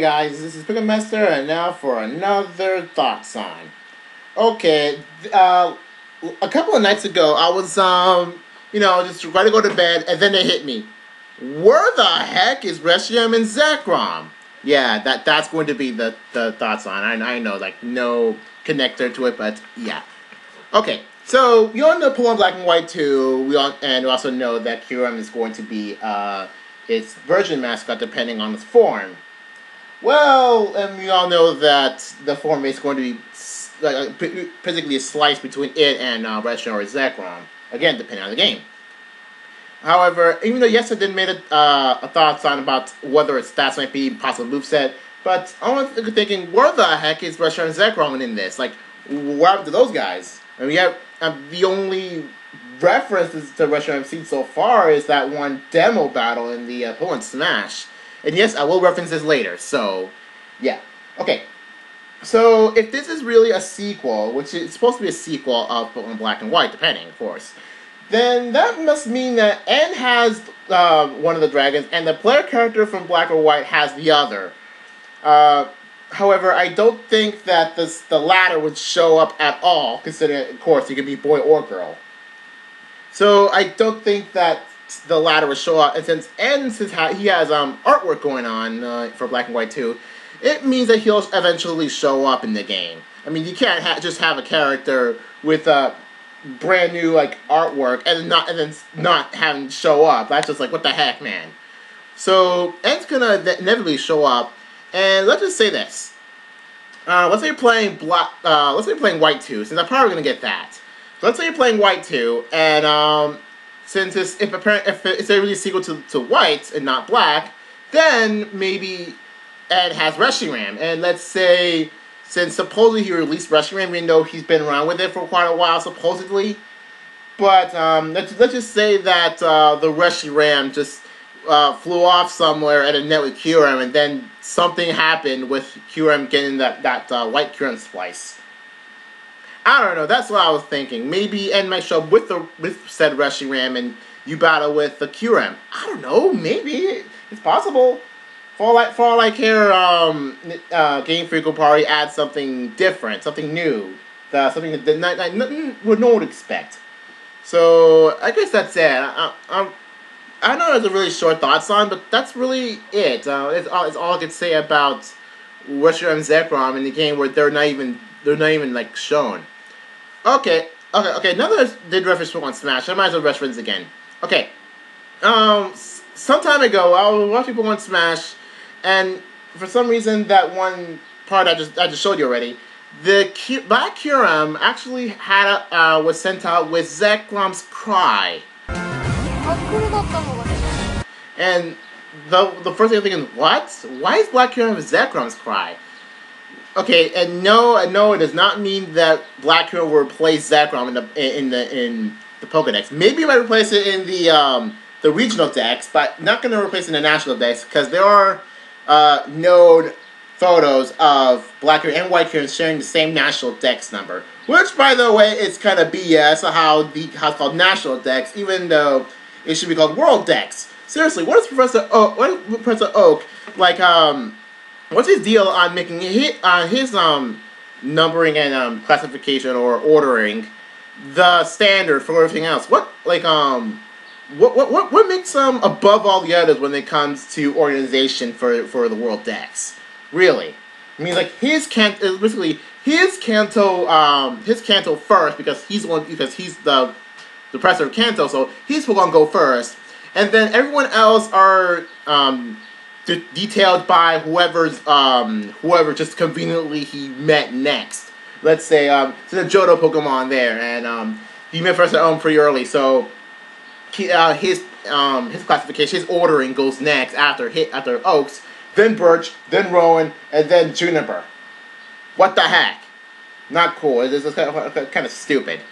Hey guys, this is Pikmin Master, and now for another Thoughts On. Okay, a couple of nights ago, I was, just ready to go to bed, and then they hit me. Where the heck is Reshiram and Zekrom? Yeah, that's going to be the Thoughts On. I know, like, no connector to it, but yeah. Okay, so we all know Pokemon Black and White 2, and we also know that Kyurem is going to be, its version mascot depending on its form. Well, and we all know that the form is going to be basically a slice between it and Reshiram or Zekrom. Again, depending on the game. However, even though yes, I did made a thoughts on about whether its stats might be possible moveset, but I was thinking, where the heck is Reshiram and Zekrom in this? Like, what happened to those guys? I mean, the only references to Reshiram I've seen so far is that one demo battle in the Pokemon Smash. And yes, I will reference this later, so, yeah. Okay, so if this is really a sequel, which is supposed to be a sequel of Pokemon Black and White, depending, of course, then that must mean that N has one of the dragons, and the player character from Black or White has the other. However, I don't think that the latter would show up at all, considering, of course, he could be boy or girl. So I don't think that the latter would show up, and since he has artwork going on for Black and White 2, it means that he'll eventually show up in the game. I mean, you can't just have a character with brand new artwork and then not having show up. That's just like, what the heck, man. So N's gonna inevitably show up, and let's just say this. Let's say you're playing White 2, since I'm probably gonna get that. So let's say you're playing White 2, and since if it's a really sequel to White and not Black, then maybe Ed has Reshiram. And let's say, since supposedly he released Reshiram, we know he's been around with it for quite a while, supposedly. But let's just say that the Reshiram just flew off somewhere at a net with Kyurem, and then something happened with Kyurem getting that White Kyurem splice. I don't know, that's what I was thinking. Maybe Ed might show up with said Reshiram and you battle with the Kyurem. I don't know, maybe. It's possible. For all I care, Game Freak will probably add something different, something new. Something that no one would expect. So, I guess that's it. I know it's a really short thoughts on, but that's really it. It's all I could say about Reshiram and Zekrom in the game where they're not even shown. Okay. Now that I did reference Pokemon Smash, I might as well reference again. Okay. Some time ago, I was watching Pokemon Smash, and for some reason, that one part I just showed you already, the Black Kyurem actually was sent out with Zekrom's cry. And the first thing I'm thinking, what? Why is Black Kyurem with Zekrom's cry? Okay, and no, it does not mean that Black Kyurem will replace Zekrom in the Pokedex. Maybe it might replace it in the regional dex, but not going to replace it in the national dex, because there are known photos of Black Kyurem and White Kyurem sharing the same national dex number. Which, by the way, is kind of BS how it's called national dex, even though it should be called world dex. Seriously, what is Professor Oak what's his deal on making his numbering and classification or ordering the standard for everything else? What makes above all the others when it comes to organization for the world dex? Really? I mean, like, his Kanto first because he's the professor of Kanto, so he's gonna go first, and then everyone else are detailed by whoever just conveniently he met next. Let's say there's a Johto Pokemon there, and he met Professor Oak pretty early, so his classification, his ordering goes next after Oaks, then Birch, then Rowan, and then Juniper. What the heck? Not cool. It's kind of stupid.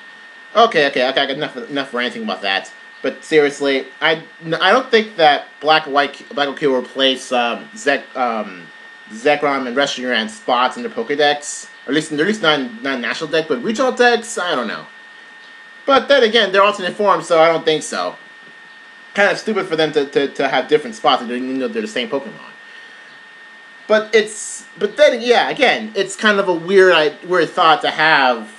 Okay, I got enough ranting about that. But seriously, I don't think that Black and White will replace Zekrom and Reshiram spots in the Pokedex. Or at least not national deck, but regional decks. I don't know. But then again, they're alternate forms, so I don't think so. Kind of stupid for them to have different spots, even though they're the same Pokemon. but then yeah, again, it's kind of a weird thought to have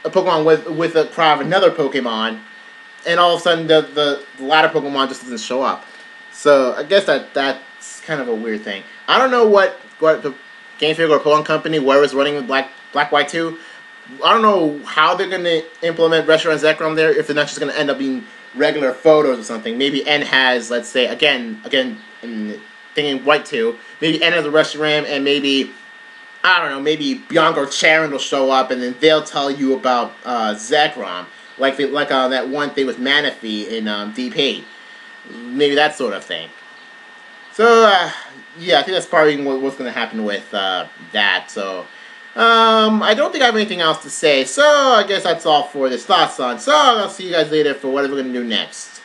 a Pokemon with a crowd of another Pokemon, and all of a sudden the latter Pokemon just doesn't show up. So I guess that's kind of a weird thing. I don't know what the Game Freak or Pokemon Company, whoever's running with Black White 2, I don't know how they're going to implement Reshiram and Zekrom there, if they're not just going to end up being regular photos or something. Maybe N has, let's say, again, in thinking White 2, maybe N has a Reshiram, and maybe, I don't know, maybe Bianca or Charon will show up, and then they'll tell you about Zekrom, like that one thing with Manaphy in Deep Hate. Maybe that sort of thing. So, yeah, I think that's probably what's going to happen with that, so... I don't think I have anything else to say, so I guess that's all for this Thoughts On. So I'll see you guys later for what we're going to do next.